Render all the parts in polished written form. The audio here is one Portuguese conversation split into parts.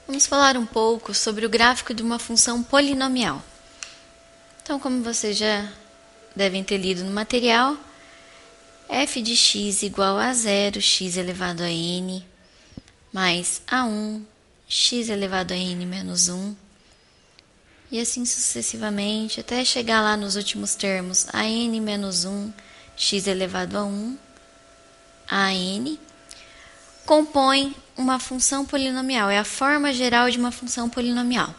Vamos falar um pouco sobre o gráfico de uma função polinomial. Então, como vocês já devem ter lido no material, f de x igual a 0, x elevado a n, mais a1, x elevado a n menos 1, e assim sucessivamente, até chegar lá nos últimos termos, a n menos 1, x elevado a 1, a n, compõe uma função polinomial, é a forma geral de uma função polinomial.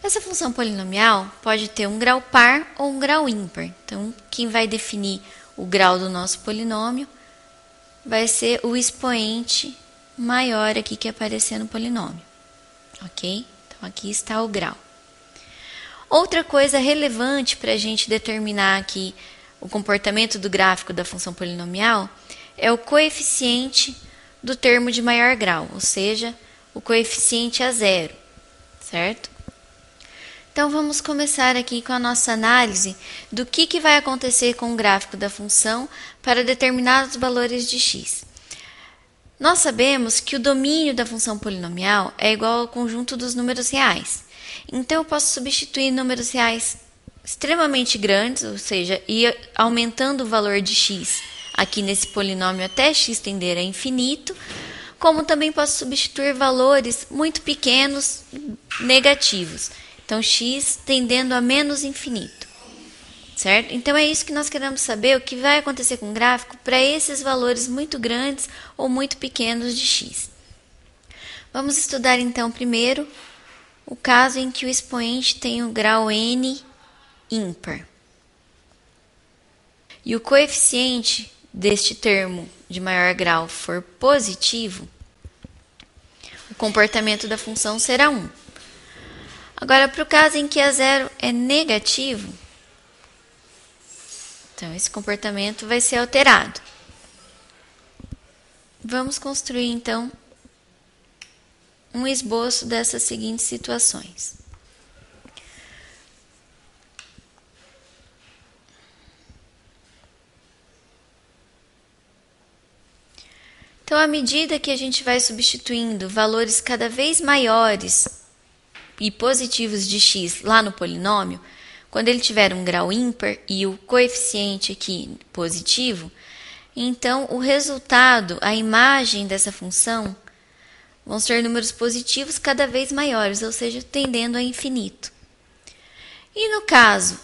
Essa função polinomial pode ter um grau par ou um grau ímpar. Então, quem vai definir o grau do nosso polinômio vai ser o expoente maior aqui que aparecer no polinômio, ok? Então, aqui está o grau. Outra coisa relevante para a gente determinar aqui o comportamento do gráfico da função polinomial é o coeficiente do termo de maior grau, ou seja, o coeficiente a zero, certo? Então, vamos começar aqui com a nossa análise do que vai acontecer com o gráfico da função para determinados valores de x. Nós sabemos que o domínio da função polinomial é igual ao conjunto dos números reais. Então, eu posso substituir números reais extremamente grandes, ou seja, ir aumentando o valor de x aqui nesse polinômio até x tender a infinito, como também posso substituir valores muito pequenos negativos. Então, x tendendo a menos infinito, certo? Então, é isso que nós queremos saber, o que vai acontecer com o gráfico para esses valores muito grandes ou muito pequenos de x. Vamos estudar, então, primeiro o caso em que o expoente tem o grau n ímpar. E o coeficiente deste termo de maior grau for positivo, o comportamento da função será 1. Agora, para o caso em que a zero é negativo, então esse comportamento vai ser alterado. Vamos construir, então, um esboço dessas seguintes situações. Então, à medida que a gente vai substituindo valores cada vez maiores e positivos de x lá no polinômio, quando ele tiver um grau ímpar e o coeficiente aqui positivo, então o resultado, a imagem dessa função, vão ser números positivos cada vez maiores, ou seja, tendendo a infinito. E no caso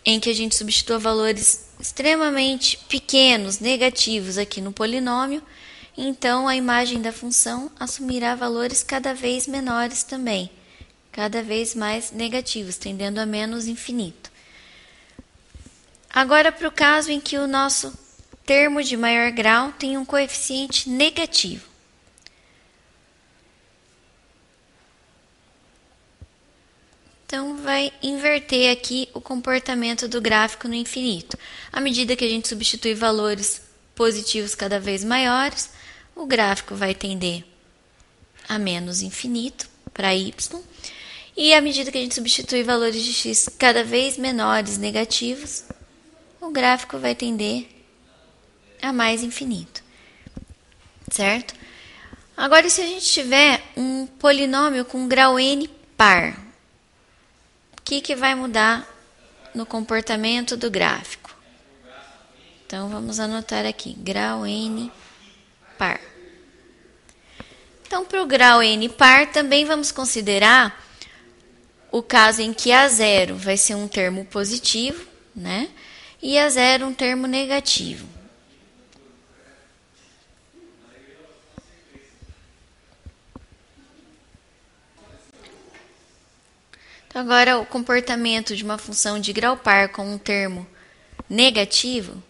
em que a gente substitua valores extremamente pequenos, negativos aqui no polinômio, então a imagem da função assumirá valores cada vez menores também, cada vez mais negativos, tendendo a menos infinito. Agora, para o caso em que o nosso termo de maior grau tem um coeficiente negativo. Então, vai inverter aqui o comportamento do gráfico no infinito. À medida que a gente substitui valores positivos cada vez maiores, o gráfico vai tender a menos infinito para y. E à medida que a gente substitui valores de x cada vez menores negativos, o gráfico vai tender a mais infinito, certo? Agora, e se a gente tiver um polinômio com grau n par, o que vai mudar no comportamento do gráfico? Então, vamos anotar aqui, grau n par. Então, para o grau n par, também vamos considerar o caso em que a zero vai ser um termo positivo, né? E a zero um termo negativo. Então, agora, o comportamento de uma função de grau par com um termo negativo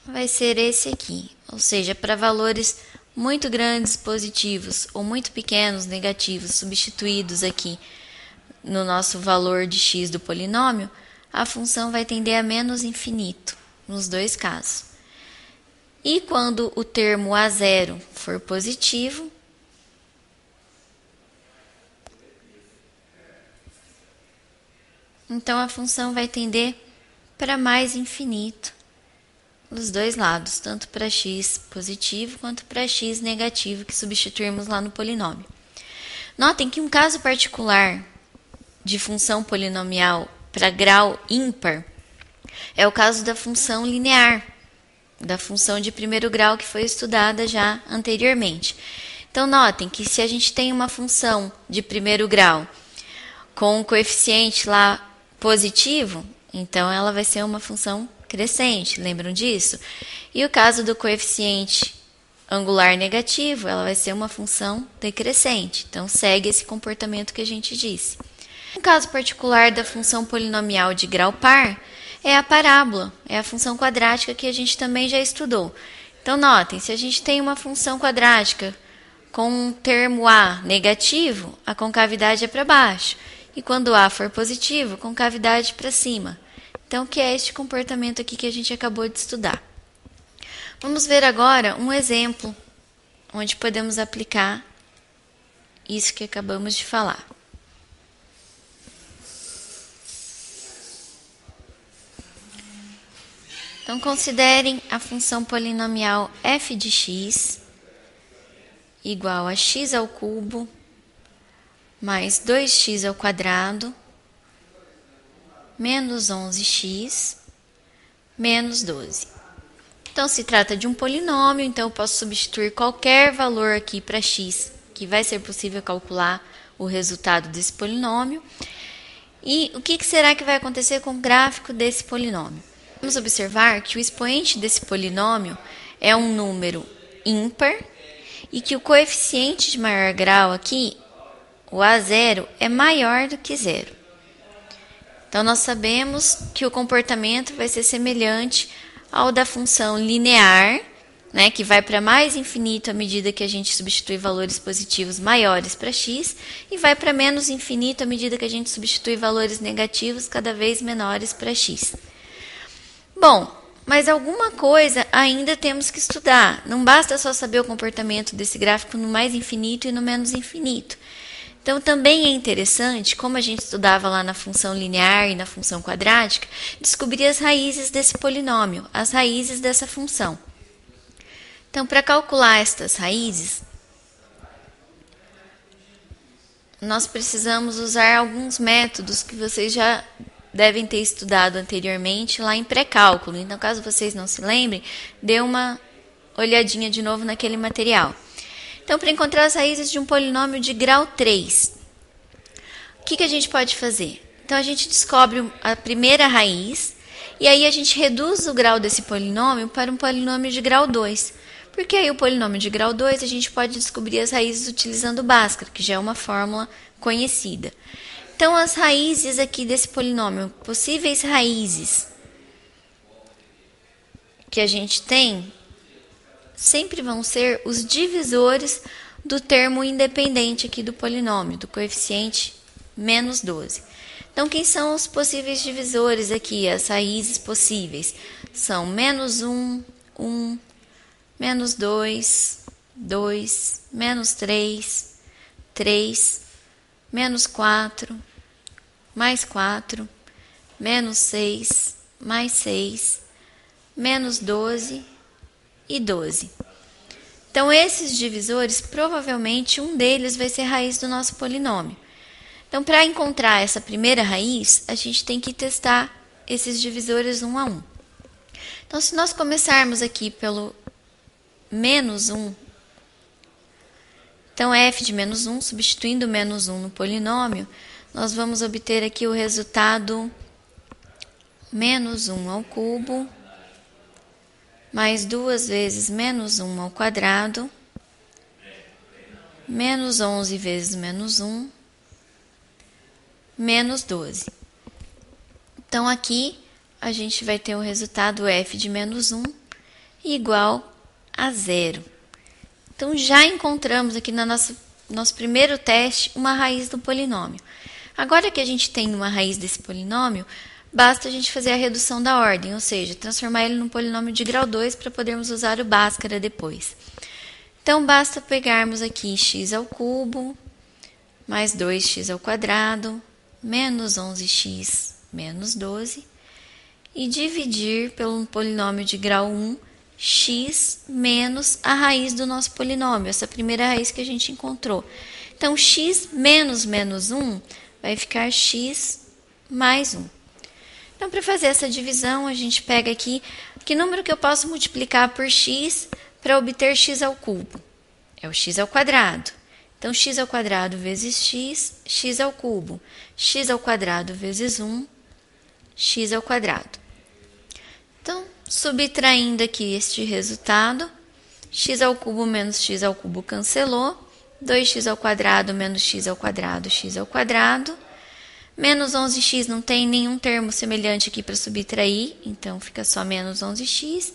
vai ser esse aqui. Ou seja, para valores muito grandes positivos ou muito pequenos negativos substituídos aqui no nosso valor de x do polinômio, a função vai tender a menos infinito nos dois casos. E quando o termo a zero for positivo, então a função vai tender para mais infinito nos dois lados, tanto para x positivo quanto para x negativo, que substituímos lá no polinômio. Notem que um caso particular de função polinomial para grau ímpar é o caso da função linear, da função de primeiro grau que foi estudada já anteriormente. Então, notem que se a gente tem uma função de primeiro grau com um coeficiente lá positivo, então ela vai ser uma função crescente, lembram disso? E o caso do coeficiente angular negativo, ela vai ser uma função decrescente. Então, segue esse comportamento que a gente disse. Um caso particular da função polinomial de grau par é a parábola, é a função quadrática que a gente também já estudou. Então, notem, se a gente tem uma função quadrática com um termo A negativo, a concavidade é para baixo. E quando A for positivo, concavidade para cima. Então, que é este comportamento aqui que a gente acabou de estudar. Vamos ver agora um exemplo onde podemos aplicar isso que acabamos de falar. Então, considerem a função polinomial f de x igual a x ao cubo mais 2x ao quadrado menos 11x menos 12. Então, se trata de um polinômio, então eu posso substituir qualquer valor aqui para x, que vai ser possível calcular o resultado desse polinômio. E o que será que vai acontecer com o gráfico desse polinômio? Vamos observar que o expoente desse polinômio é um número ímpar e que o coeficiente de maior grau aqui, o A0, é maior do que zero. Então, nós sabemos que o comportamento vai ser semelhante ao da função linear, né, que vai para mais infinito à medida que a gente substitui valores positivos maiores para x, e vai para menos infinito à medida que a gente substitui valores negativos cada vez menores para x. Bom, mas alguma coisa ainda temos que estudar. Não basta só saber o comportamento desse gráfico no mais infinito e no menos infinito. Então, também é interessante, como a gente estudava lá na função linear e na função quadrática, descobrir as raízes desse polinômio, as raízes dessa função. Então, para calcular estas raízes, nós precisamos usar alguns métodos que vocês já devem ter estudado anteriormente lá em pré-cálculo. Então, caso vocês não se lembrem, dê uma olhadinha de novo naquele material. Então, para encontrar as raízes de um polinômio de grau 3, o que a gente pode fazer? Então, a gente descobre a primeira raiz e aí a gente reduz o grau desse polinômio para um polinômio de grau 2. Porque aí o polinômio de grau 2 a gente pode descobrir as raízes utilizando o Bhaskara, que já é uma fórmula conhecida. Então, as raízes aqui desse polinômio, possíveis raízes que a gente tem, sempre vão ser os divisores do termo independente aqui do polinômio, do coeficiente menos 12. Então, quem são os possíveis divisores aqui, as raízes possíveis? São menos 1, 1, menos 2, 2, menos 3, 3, menos 4, mais 4, menos 6, mais 6, menos 12 e 12. Então, esses divisores, provavelmente um deles vai ser a raiz do nosso polinômio. Então, para encontrar essa primeira raiz, a gente tem que testar esses divisores um a um. Então, se nós começarmos aqui pelo menos 1, então f de menos 1, substituindo o menos 1 no polinômio, nós vamos obter aqui o resultado menos 1 ao cubo, mais 2 vezes menos 1 ao quadrado, menos 11 vezes menos 1, menos 12. Então, aqui a gente vai ter o resultado f de menos 1 igual a zero. Então, já encontramos aqui no nosso primeiro teste uma raiz do polinômio. Agora que a gente tem uma raiz desse polinômio, basta a gente fazer a redução da ordem, ou seja, transformar ele num polinômio de grau 2 para podermos usar o Bhaskara depois. Então, basta pegarmos aqui x ao cubo, mais 2x ao quadrado, menos 11x menos 12, e dividir pelo polinômio de grau 1, x menos a raiz do nosso polinômio, essa primeira raiz que a gente encontrou. Então, x menos menos 1 vai ficar x mais 1. Então, para fazer essa divisão, a gente pega aqui que número que eu posso multiplicar por x para obter x ao cubo. É o x ao quadrado. Então, x ao quadrado vezes x, x ao cubo. X ao quadrado vezes 1, x ao quadrado. Então, subtraindo aqui este resultado, x ao cubo menos x ao cubo cancelou. 2x ao quadrado menos x ao quadrado, x ao quadrado. Menos 11x não tem nenhum termo semelhante aqui para subtrair, então fica só menos 11x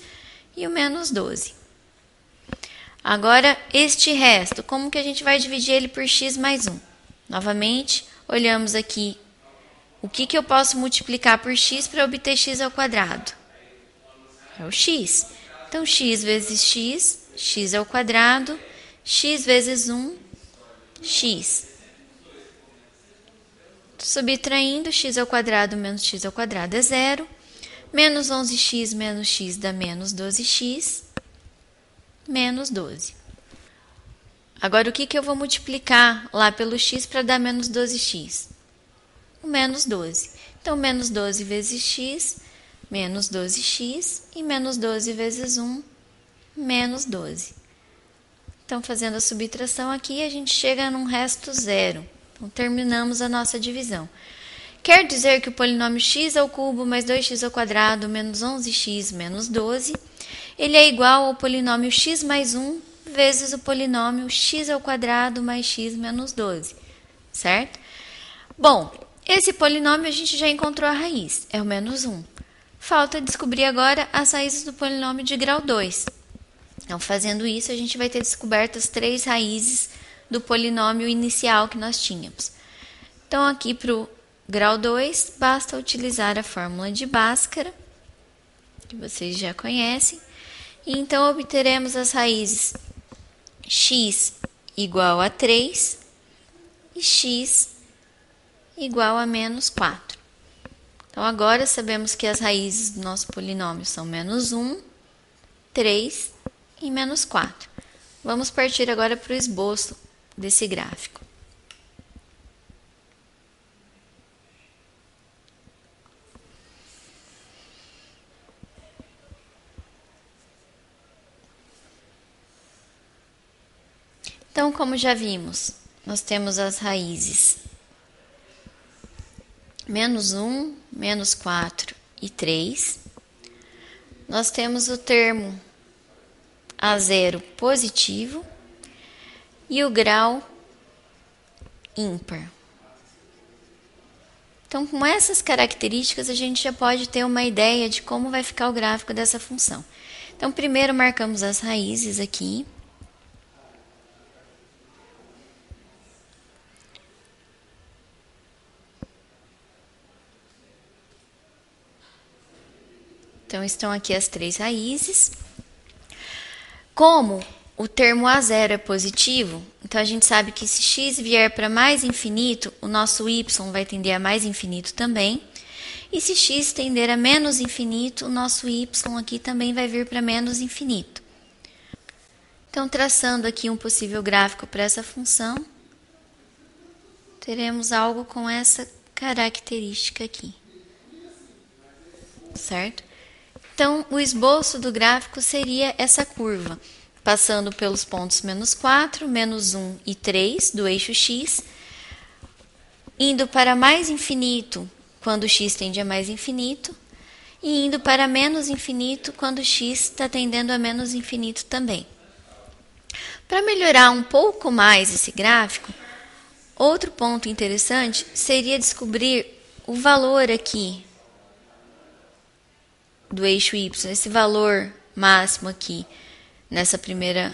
e o menos 12. Agora, este resto, como que a gente vai dividir ele por x mais 1? Novamente, olhamos aqui o que eu posso multiplicar por x para obter x ao quadrado. É o x. Então, x vezes x, x ao quadrado, x vezes 1, x. Subtraindo, x ao quadrado menos x ao quadrado é zero. Menos 11x menos x dá menos 12x, menos 12. Agora, o que eu vou multiplicar lá pelo x para dar menos 12x? O menos 12. Então, menos 12 vezes x, menos 12x, e menos 12 vezes 1, menos 12. Então, fazendo a subtração aqui, a gente chega num resto zero. Então, terminamos a nossa divisão. Quer dizer que o polinômio x ao cubo mais 2x ao quadrado menos 11x menos 12, ele é igual ao polinômio x mais 1 vezes o polinômio x ao quadrado mais x menos 12, certo? Bom, esse polinômio a gente já encontrou a raiz, é o menos 1. Falta descobrir agora as raízes do polinômio de grau 2. Então, fazendo isso, a gente vai ter descoberto as 3 raízes do polinômio inicial que nós tínhamos. Então, aqui para o grau 2, basta utilizar a fórmula de Bhaskara, que vocês já conhecem. E então, obteremos as raízes x igual a 3 e x igual a menos 4. Então, agora sabemos que as raízes do nosso polinômio são menos 1, 3 e menos 4. Vamos partir agora para o esboço desse gráfico. Então, como já vimos, nós temos as raízes menos 1, menos 4 e 3. Nós temos o termo A0 positivo e o grau ímpar. Então, com essas características, a gente já pode ter uma ideia de como vai ficar o gráfico dessa função. Então, primeiro marcamos as raízes aqui. Então, estão aqui as 3 raízes. Como o termo A0 é positivo, então a gente sabe que se x vier para mais infinito, o nosso y vai tender a mais infinito também. E se x tender a menos infinito, o nosso y aqui também vai vir para menos infinito. Então, traçando aqui um possível gráfico para essa função, teremos algo com essa característica aqui. Certo? Então, o esboço do gráfico seria essa curva, passando pelos pontos menos 4, menos 1 e 3 do eixo x, indo para mais infinito quando x tende a mais infinito, e indo para menos infinito quando x está tendendo a menos infinito também. Para melhorar um pouco mais esse gráfico, outro ponto interessante seria descobrir o valor aqui do eixo y, esse valor máximo aqui nessa primeira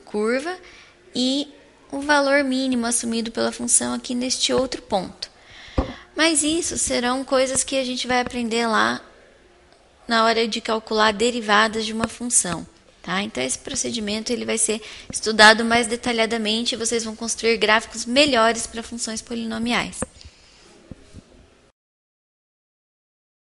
curva e o valor mínimo assumido pela função aqui neste outro ponto. Mas isso serão coisas que a gente vai aprender lá na hora de calcular derivadas de uma função. Tá? Então, esse procedimento ele vai ser estudado mais detalhadamente e vocês vão construir gráficos melhores para funções polinomiais.